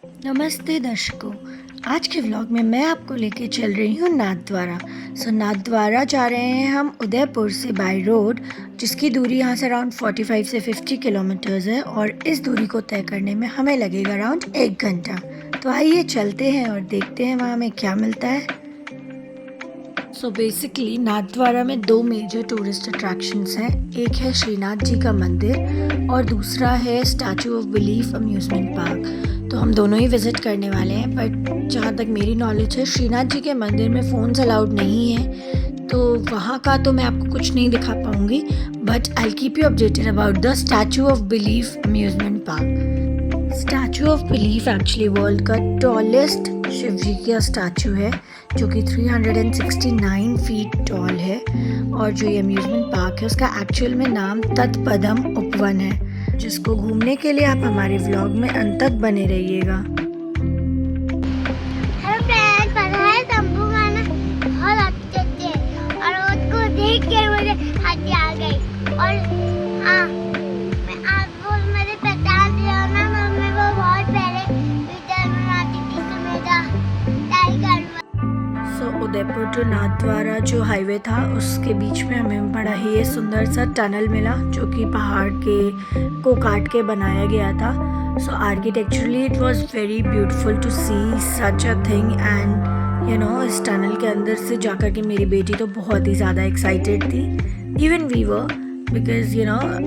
नमस्ते दर्शकों। आज के व्लॉग में मैं आपको लेके चल रही हूँ नाथद्वारा। नाथद्वारा जा रहे हैं हम उदयपुर से बाय रोड, जिसकी दूरी यहाँ से अराउंड 45 से 50 किलोमीटर्स है और इस दूरी को तय करने में हमें लगेगा अराउंड 1 घंटा। तो आइए चलते हैं और देखते हैं वहाँ हमें क्या मिलता है। बेसिकली नाथद्वारा में 2 मेजर टूरिस्ट अट्रैक्शंस हैं। एक है श्रीनाथ जी का मंदिर और दूसरा है statue of belief amusement park. तो हम दोनों ही विज़िट करने वाले हैं, बट जहाँ तक मेरी नॉलेज है श्रीनाथ जी के मंदिर में फ़ोन्स अलाउड नहीं है, तो वहाँ का तो मैं आपको कुछ नहीं दिखा पाऊँगी, but I keep you updated about the statue of belief amusement park. Statue of belief actually world का टॉलेस्ट शिव जी का स्टैचू है, जो कि 369 फीट टॉल है। और जो ये अम्यूज़मेंट पार्क है उसका एक्चुअल में नाम तत्पदम उपवन है, जिसको घूमने के लिए आप हमारे व्लॉग में अंत तक बने रहिएगा। हेलो फ्रेंड्स, पता है शंभू गाना बहुत अच्छे थे और उसको देख के मुझे हंसी आ गई। और हाँ, मैं आपको मुझे पहचान लिया ना, मम्मी वो बहुत पहले वीडियो बनाती थी तो मेरा टाइगर। उदयपुर टू नाथद्वारा जो हाईवे था उसके बीच में हमें बड़ा ही सुंदर सा टनल मिला, जो कि पहाड़ को काट के बनाया गया था। Architecturally it was very beautiful to see such a thing. And इस टनल के अंदर से जाकर के मेरी बेटी तो बहुत ही ज़्यादा एक्साइटेड थी। इवन वी वर, बिकॉज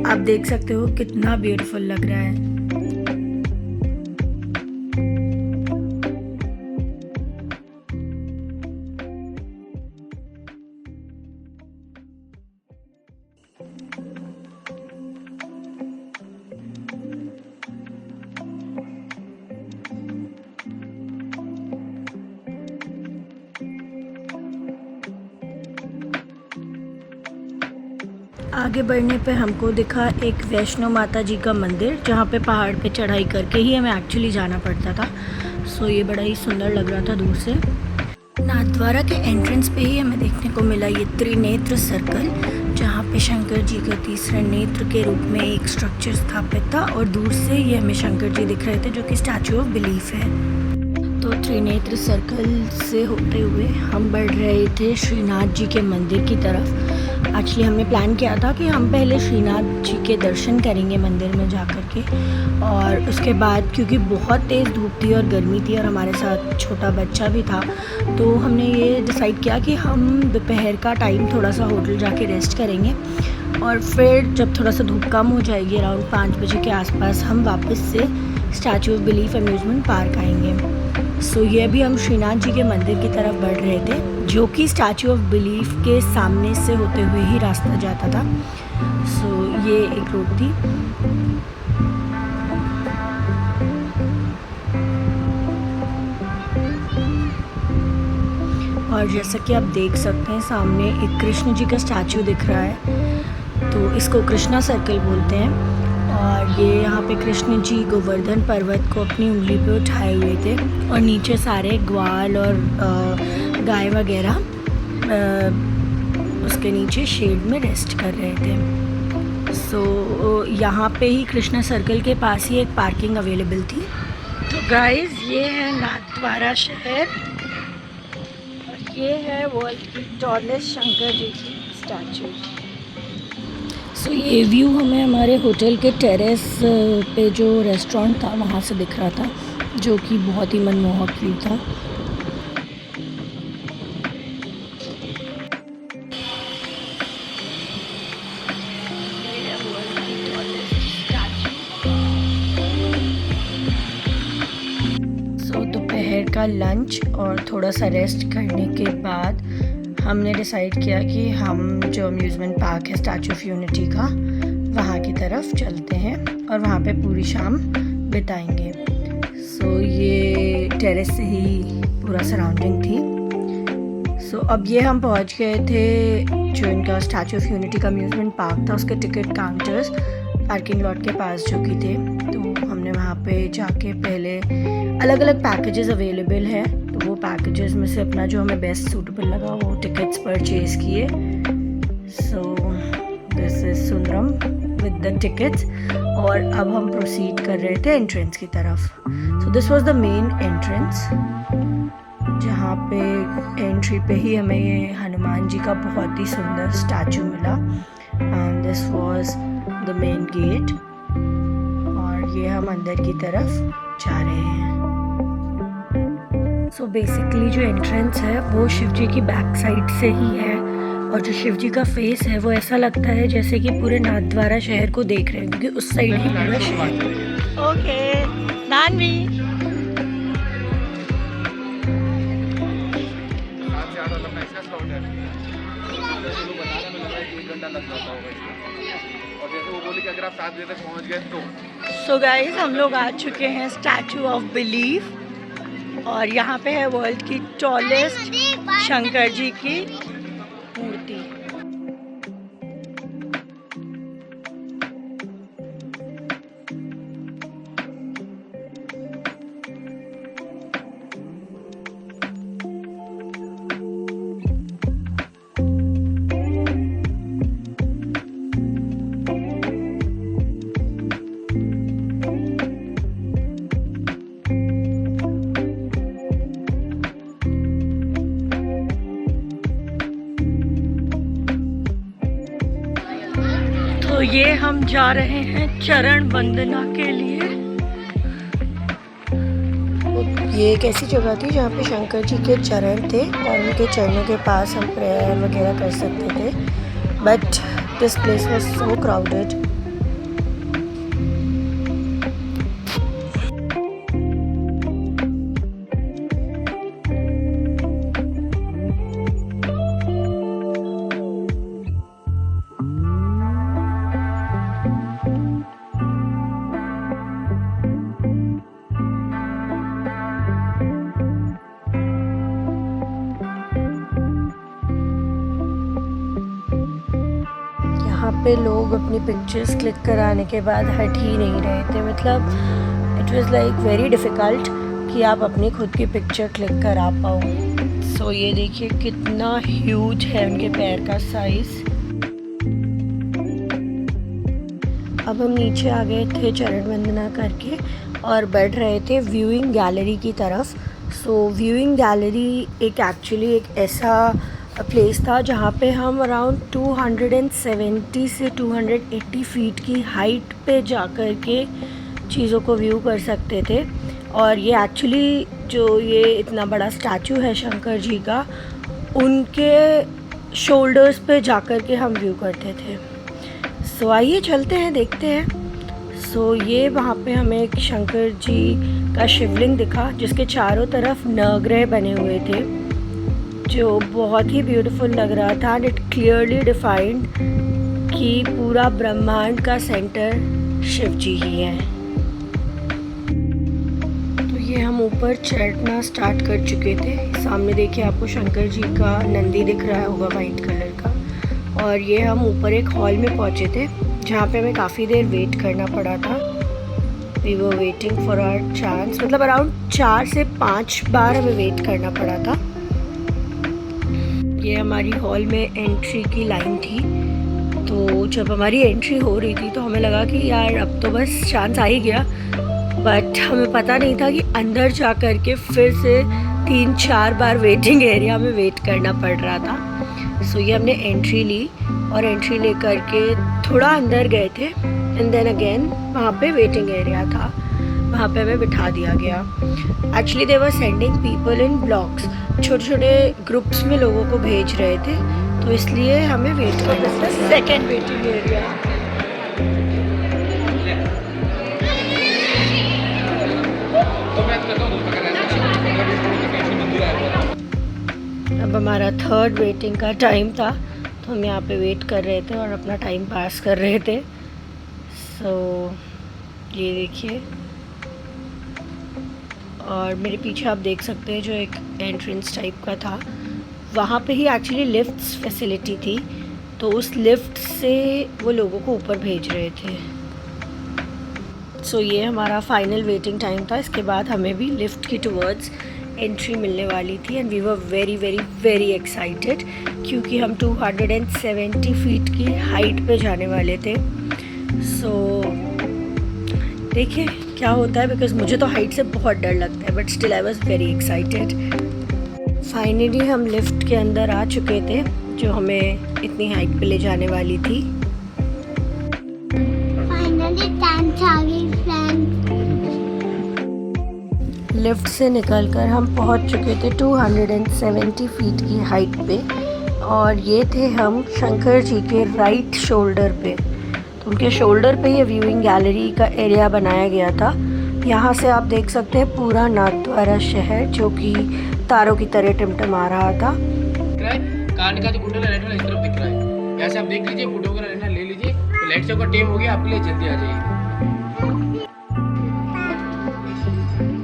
आप देख सकते हो कितना ब्यूटीफुल लग रहा है। आगे बढ़ने पे हमको दिखा एक वैष्णो माता जी का मंदिर, जहाँ पे पहाड़ पे चढ़ाई करके ही हमें एक्चुअली जाना पड़ता था। ये बड़ा ही सुंदर लग रहा था दूर से। नाथद्वारा के एंट्रेंस पे ही हमें देखने को मिला ये त्रिनेत्र सर्कल, जहाँ पे शंकर जी का तीसरे नेत्र के रूप में एक स्ट्रक्चर स्थापित था और दूर से ये हमें शंकर जी दिख रहे थे, जो कि स्टैचू ऑफ बिलीफ है। तो त्रिनेत्र सर्कल से होते हुए हम बढ़ रहे थे श्रीनाथ जी के मंदिर की तरफ। एक्चुअली हमने प्लान किया था कि हम पहले श्रीनाथ जी के दर्शन करेंगे मंदिर में जा कर के, और उसके बाद क्योंकि बहुत तेज़ धूप थी और गर्मी थी और हमारे साथ छोटा बच्चा भी था, तो हमने ये डिसाइड किया कि हम दोपहर का टाइम थोड़ा सा होटल जाके रेस्ट करेंगे और फिर जब थोड़ा सा धूप कम हो जाएगी अराउंड 5 बजे के आसपास हम वापस से statue of belief amusement park आएंगे। ये अभी हम श्रीनाथ जी के मंदिर की तरफ बढ़ रहे थे, जो कि स्टैचू ऑफ बिलीफ के सामने से होते हुए ही रास्ता जाता था। ये एक रोड थी। और जैसा कि आप देख सकते हैं सामने एक कृष्ण जी का स्टैचू दिख रहा है, तो इसको कृष्णा सर्कल बोलते हैं। और ये यहाँ पे कृष्ण जी गोवर्धन पर्वत को अपनी उंगली पे उठाए हुए थे और नीचे सारे ग्वाल और गाय वगैरह उसके नीचे शेड में रेस्ट कर रहे थे। यहाँ पे ही कृष्णा सर्कल के पास ही एक पार्किंग अवेलेबल थी। तो गाइस, ये है नाथद्वारा शहर और ये है वर्ल्ड की टॉलेस्ट शंकर जी की स्टैचू। ये व्यू हमें हमारे होटल के टेरेस पे जो रेस्टोरेंट था वहाँ से दिख रहा था, जो कि बहुत ही मनमोहक व्यू था। दोपहर का लंच और थोड़ा सा रेस्ट करने के बाद हमने डिसाइड किया कि हम जो अम्यूज़मेंट पार्क है स्टैचू ऑफ यूनिटी का, वहाँ की तरफ चलते हैं और वहाँ पे पूरी शाम बिताएंगे। ये टेरेस से ही पूरा सराउंडिंग थी। अब ये हम पहुँच गए थे जो इनका स्टैचू ऑफ यूनिटी का अम्यूज़मेंट पार्क था, उसके टिकट काउंटर्स पार्किंग लॉट के पास जो कि थे। तो हमने वहाँ पे जाके पहले अलग अलग पैकेजेस अवेलेबल हैं, तो वो पैकेजेस में से अपना जो हमें बेस्ट सूटेबल लगा वो टिकट्स परचेज़ किए। This is Sundaram. With the tickets और अब हम प्रोसीड कर रहे थे एंट्रेंस की तरफ। So this was the main entrance, जहाँ पे एंट्री पे ही हमें ये हनुमान जी का बहुत ही सुंदर स्टैचू मिला and this was the main gate. और ये हम अंदर की तरफ जा रहे हैं। सो बेसिकली जो एंट्रेंस है वो शिव जी की बैक साइड से ही है और जो शिव जी का फेस है वो ऐसा लगता है जैसे कि पूरे नाथद्वारा शहर को देख रहे हैं, क्योंकि उस साइड ही पूरा शहर। ओके नानवी सो गाइस हम लोग आ चुके हैं स्टैचू ऑफ बिलीफ और यहाँ पे है वर्ल्ड की टॉलेस्ट शंकर जी की मूर्ति। तो ये हम जा रहे हैं चरण वंदना के लिए। ये एक ऐसी जगह थी जहाँ पे शंकर जी के चरण थे और उनके चरणों के पास हम प्रेयर वगैरह कर सकते थे, but this place was so crowded. यहाँ पे लोग अपनी पिक्चर्स क्लिक कराने के बाद हट ही नहीं रहे थे, मतलब it was like very difficult कि आप अपनी खुद की पिक्चर क्लिक करा पाओ। सो ये देखिए कितना ह्यूज है उनके पैर का साइज़। अब हम नीचे आ गए थे चरण वंदना करके और बढ़ रहे थे व्यूइंग गैलरी की तरफ। सो व्यूइंग गैलरी एक एक्चुअली एक ऐसा प्लेस था जहाँ पे हम अराउंड 270 से 280 फीट की हाइट पे जा कर के चीज़ों को व्यू कर सकते थे। और ये एक्चुअली जो ये इतना बड़ा स्टैचू है शंकर जी का, उनके शोल्डर्स पे जा कर के हम व्यू करते थे। सो आइए चलते हैं, देखते हैं। सो ये वहाँ पे हमें एक शंकर जी का शिवलिंग दिखा जिसके चारों तरफ नवग्रह बने हुए थे, जो बहुत ही ब्यूटीफुल लग रहा था एंड इट क्लियरली डिफाइंड कि पूरा ब्रह्मांड का सेंटर शिव जी ही है। तो ये हम ऊपर चढ़ना स्टार्ट कर चुके थे। सामने देखिए आपको शंकर जी का नंदी दिख रहा होगा वाइट कलर का। और ये हम ऊपर एक हॉल में पहुँचे थे जहाँ पे हमें काफ़ी देर वेट करना पड़ा था। We were waiting for our chance, मतलब अराउंड 4 से 5 बार हमें वेट करना पड़ा था। ये हमारी हॉल में एंट्री की लाइन थी, तो जब हमारी एंट्री हो रही थी तो हमें लगा कि यार अब तो बस चांस आ ही गया, बट हमें पता नहीं था कि अंदर जा कर के फिर से 3-4 बार वेटिंग एरिया में वेट करना पड़ रहा था। सो ये हमने एंट्री ली और एंट्री ले कर के थोड़ा अंदर गए थे एंड देन अगेन वहाँ पे वेटिंग एरिया था, वहाँ पे हमें बिठा दिया गया। Actually they were sending people in blocks, छोटे छोटे ग्रुप्स में लोगों को भेज रहे थे, तो इसलिए हमें वेट करना था। Second waiting area. अब हमारा थर्ड वेटिंग का टाइम था, तो हम यहाँ पे वेट कर रहे थे और अपना टाइम पास कर रहे थे। सो ये देखिए, और मेरे पीछे आप देख सकते हैं जो एक एंट्रेंस टाइप का था, वहाँ पे ही एक्चुअली लिफ्ट्स फैसिलिटी थी, तो उस लिफ्ट से वो लोगों को ऊपर भेज रहे थे। सो ये हमारा फाइनल वेटिंग टाइम था। इसके बाद हमें भी लिफ्ट की टुवर्ड्स एंट्री मिलने वाली थी and we were very very very excited, क्योंकि हम 270 फीट की हाइट पे जाने वाले थे। सो देखिए क्या होता है, बिकॉज मुझे तो हाइट से बहुत डर लगता है, but still I was very excited. Finally हम लिफ्ट के अंदर आ चुके थे जो हमें इतनी हाइट पे ले जाने वाली थी। फाइनली टाइम आ गई फ्रेंड्स। लिफ्ट से निकलकर हम पहुंच चुके थे 270 फीट की हाइट पे, और ये थे हम शंकर जी के राइट शोल्डर पे। तो उनके शोल्डर पे ये व्यूइंग गैलरी का एरिया बनाया गया था। यहाँ से आप देख सकते हैं पूरा नाथद्वारा शहर जो कि तारों की तरह टिमटिमा रहा था। कान का जो कुंडल है इस तरफ दिख रहा है, ऐसे आप देख लीजिए, फोटोग्राफ ले लीजिए। तो लाइट शो का टाइम हो गया, आपके लिए जल्दी आ जाइए।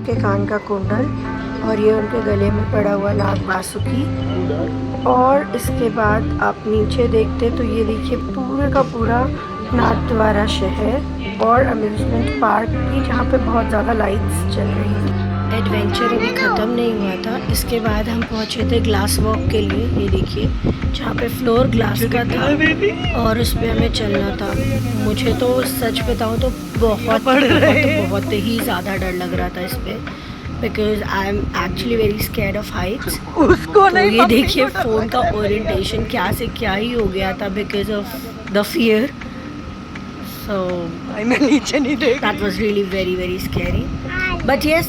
के कान का कुंडल और ये उनके गले में पड़ा हुआ नाग बासुकी। और इसके बाद आप नीचे देखते तो ये देखिए पूरे का पूरा नाथद्वारा शहर और अम्यूजमेंट पार्क भी, जहाँ पे बहुत ज़्यादा लाइट्स चल रही थी। एडवेंचर अभी ख़त्म नहीं हुआ था। इसके बाद हम पहुँचे थे ग्लास वॉक के लिए। ये देखिए जहाँ पे फ्लोर ग्लास का था और उस पर हमें चलना था। मुझे तो सच बताऊँ तो बहुत ही ज़्यादा डर लग रहा था इस पर, because I am actually very scared of Heights. उसको तो ये देखिए फ़ोन का ओरिएंटेशन क्या से क्या ही हो गया था बिकॉज ऑफ द फियर। सो मैं नीचे नहीं देख, that was really very very scary, but yes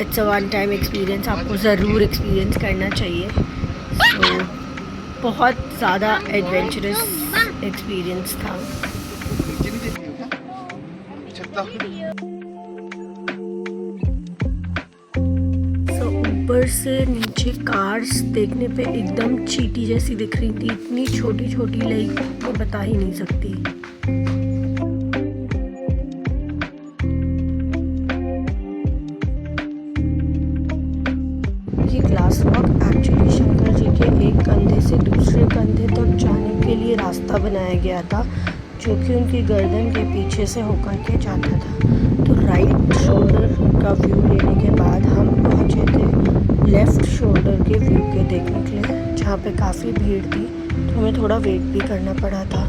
it's a one time experience. आपको ज़रूर एक्सपीरियंस करना चाहिए। सो बहुत ज़्यादा एडवेंचरस एक्सपीरियंस था। ऊपर से नीचे कार्स देखने पे एकदम चींटी जैसी दिख रही थी, इतनी छोटी छोटी, लाइक मैं बता ही नहीं सकती। ये glass walk actually Shankar ji के एक कंधे से दूसरे कंधे तक जाने के लिए रास्ता बनाया गया था, जो कि उनकी गर्दन के पीछे से होकर के जाता था। तो राइट शोल्डर का व्यू लेने के बाद हम पहुँचे थे लेफ़्ट शोल्डर के व्यू के देखने के लिए, जहाँ पे काफ़ी भीड़ थी तो हमें थोड़ा वेट भी करना पड़ा था।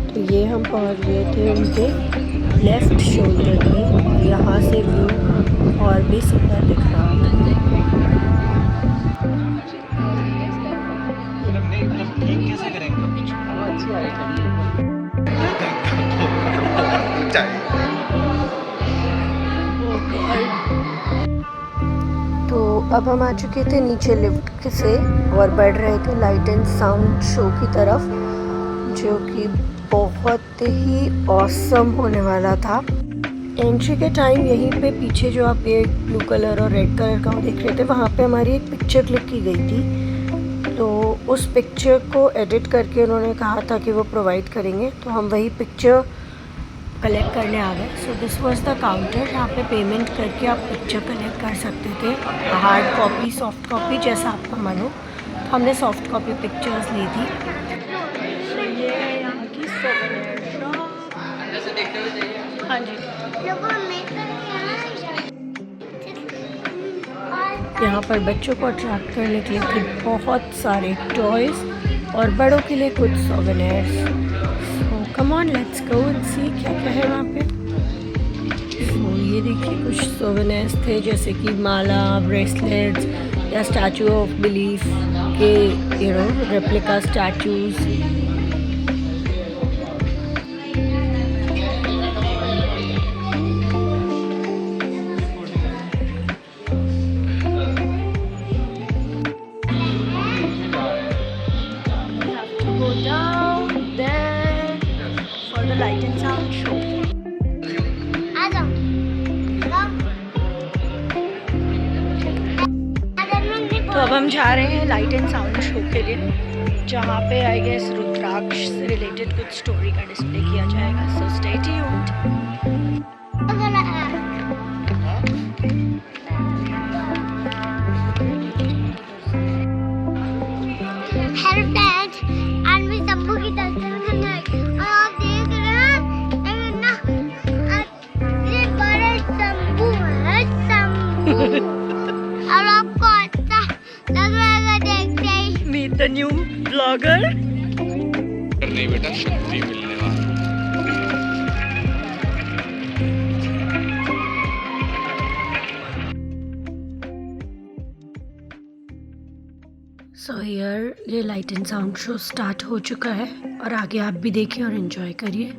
तो ये हम पहुँच गए थे उनके लेफ़्ट शोल्डर पे, और यहाँ से व्यू और भी सुंदर दिख रहा था। कैसे करेंगे? अच्छी आ रही तो अब हम आ चुके थे नीचे लिफ्ट से और बढ़ रहे थे लाइट एंड साउंड शो की तरफ, जो कि बहुत ही ऑसम होने वाला था। एंट्री के टाइम यहीं पे पीछे जो आप ये ब्लू कलर और रेड कलर का देख रहे थे, वहाँ पे हमारी एक पिक्चर क्लिक की गई थी। तो उस पिक्चर को एडिट करके उन्होंने कहा था कि वो प्रोवाइड करेंगे, तो हम वही पिक्चर कलेक्ट करने आ गए। So this was the counter जहाँ पे पेमेंट करके आप पिक्चर कलेक्ट कर सकते थे, हार्ड कॉपी, सॉफ्ट कॉपी, जैसा आपका मन हो। तो हमने सॉफ्ट कॉपी पिक्चर्स ली थी। So, ये है यहाँ की सोवेनियर शॉप। हाँ जी, यहाँ पर बच्चों को अट्रैक्ट करने के लिए थे बहुत सारे टॉयज़ और बड़ों के लिए कुछ souvenirs. Come on let's go and see क्या क्या है वहाँ पे। तो ये देखिए कुछ सोवेनियर्स थे जैसे कि माला, ब्रेसलेट्स या स्टैचू ऑफ बिलीफ के replica statues. Light and sound show. तो अब हम जा रहे हैं लाइट एंड साउंड शो के लिए, जहाँ पे आई गेस रुद्राक्ष से रिलेटेड कुछ स्टोरी का डिस्प्ले किया जाएगा। So stay tuned. और आपको अच्छा लग रहा है देखते ही। Meet the new blogger. नहीं बेटा, फ्री मिलने वाला। सो हियर ये light and sound show start हो चुका है और आगे आप भी देखिए और एंजॉय करिए।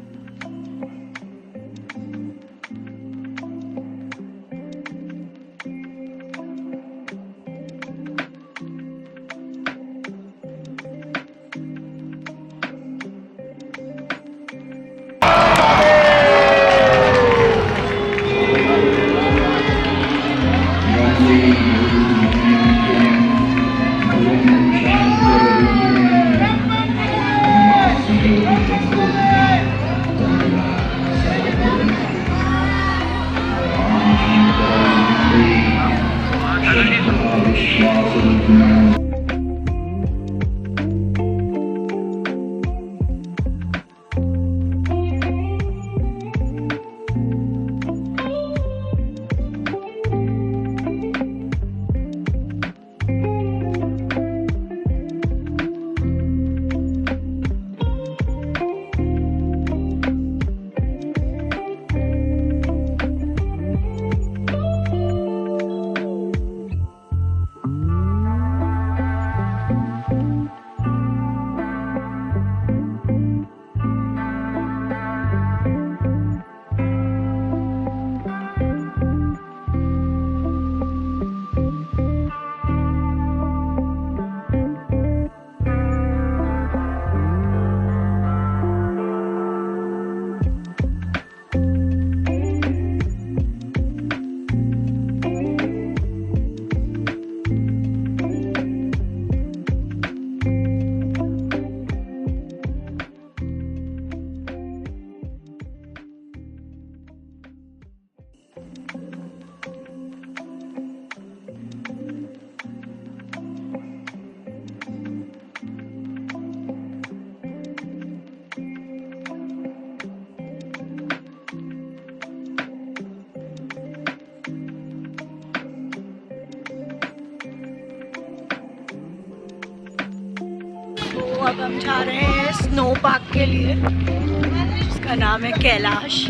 तो अब हम जा रहे हैं स्नो पार्क के लिए, जिसका नाम है कैलाश।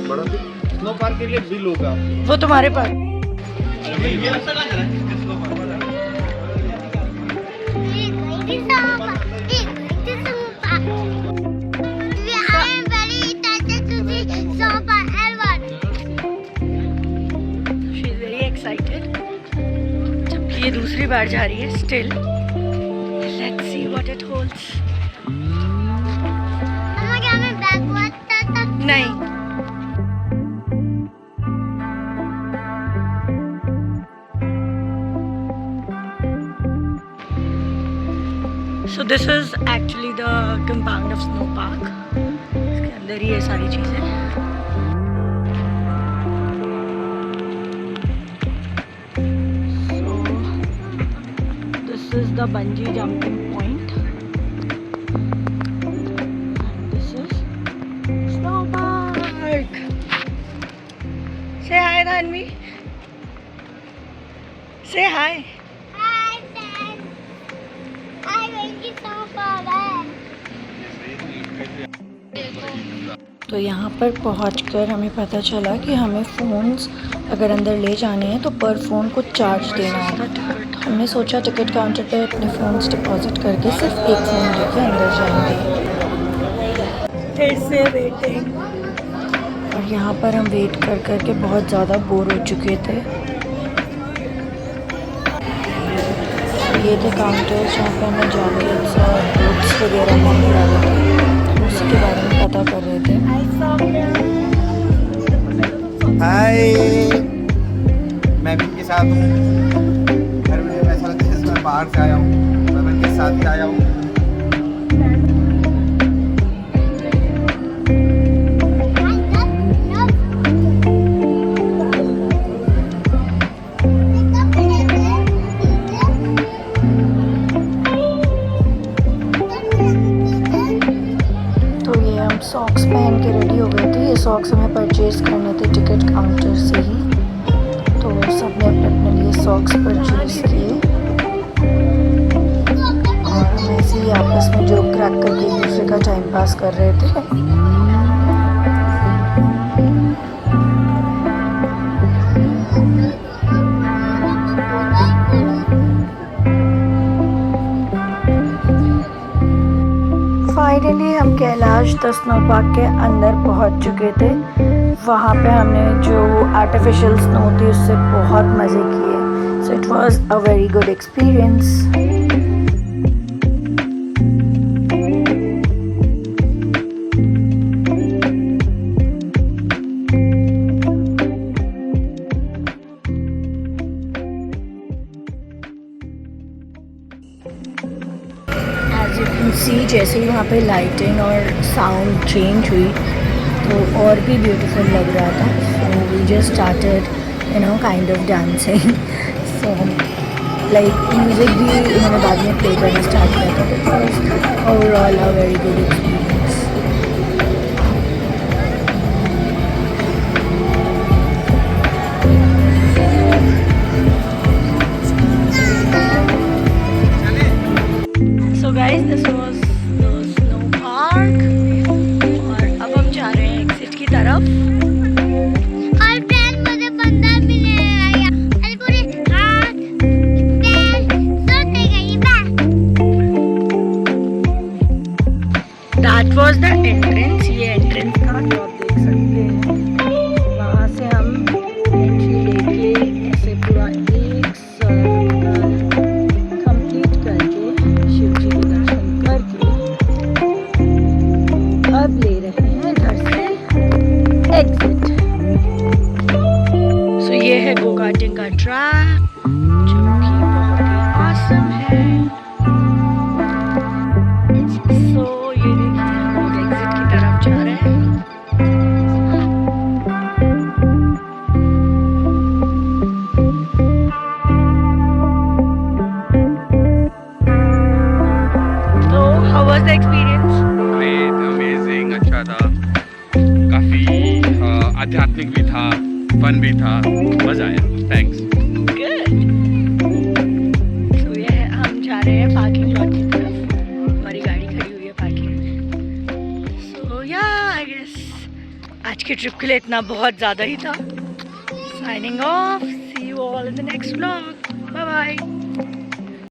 बड़ा स्नो पार्क के लिए बिल होगा वो तुम्हारे पास। शी इज वेरी एक्साइटेड, जबकि ये दूसरी बार जा रही है। Still let's see what it holds. नहीं, so this is actually the compound of snow park. इसके अंदर ही ये सारी चीजें। So this is the bungee jumping point. And this is snow park. Say hi, Dhanvi. Say hi. तो यहाँ पर पहुँचकर हमें पता चला कि हमें फ़ोन्स अगर अंदर ले जाने हैं तो पर फ़ोन को चार्ज देना होगा। हमने सोचा टिकट काउंटर पर अपने फ़ोन्स डिपॉजिट करके सिर्फ एक फ़ोन लेके अंदर जाएंगे। फिर से वेटिंग, और यहाँ पर हम वेट कर कर के बहुत ज़्यादा बोर हो चुके थे। ये थे काउंटर्स जहाँ पर हमें जैकेट्स और बूट्स वगैरह मिल रहे थे, उसी के बारे में पता कर रहे थे। हाय, मैं भी इनके साथ हूँ। घर में ऐसा लगता है जैसे मैं बाहर से आया हूँ, मैं इनके साथ ही आया हूँ। हो गई थी। ये सॉक्स हमें परचेज़ करने थे टिकट काउंटर से ही, तो सबने अपने अपने लिए सॉक्स परचेज़ किए और हम ऐसे ही आपस में जोक क्रैक करके एक दूसरे का टाइम पास कर रहे थे। फाइनली हम कैलाश द स्नो पार्क के अंदर पहुंच चुके थे। वहाँ पे हमने जो आर्टिफिशियल स्नो थी उससे बहुत मज़े किए। So it was a very good experience. See जैसे ही वहाँ पे लाइटिंग और साउंड चेंज हुई तो और भी ब्यूटीफुल लग रहा था। So we just started kind of dancing. So like music भी उन्होंने बाद में प्ले करना स्टार्ट किया था। It was overall a very good experience. So guys this was the snow park और अब हम जा रहे हैं एग्जिट की तरफ। और फ्रेंड मुझे बंदा भी नहीं आया। अरे पूरे हाथ पैर सोते गई मैं। That was the entrance. ये एंट्रेंस था जो आप देख सकते हैं। वहाँ से हम एंट्री लेके ऐसे पूरा एक सर्कल कंप्लीट करके शिव जी के दर्शन करके अब ले रहे हैं घर से एग्जिट। सो ये है गो कार्टिंग का ट्रैक जो कि बहुत ही ऑसम है। सो ये देखिए हम लोग एग्जिट की तरफ जा रहे हैं। तो how was the experience? Great, amazing, अच्छा था। काफ़ी आध्यात्मिक भी था, फन भी था, मज़ा आया। थैंक्स। गुड। सो ये है हम जा रहे हैं पार्किंग लॉट की तरफ। हमारी गाड़ी खड़ी हुई है पार्किंग में। सो या आई गेस आज की ट्रिप के लिए इतना बहुत ज़्यादा ही था। Signing off. See you all in the next vlog. Bye bye.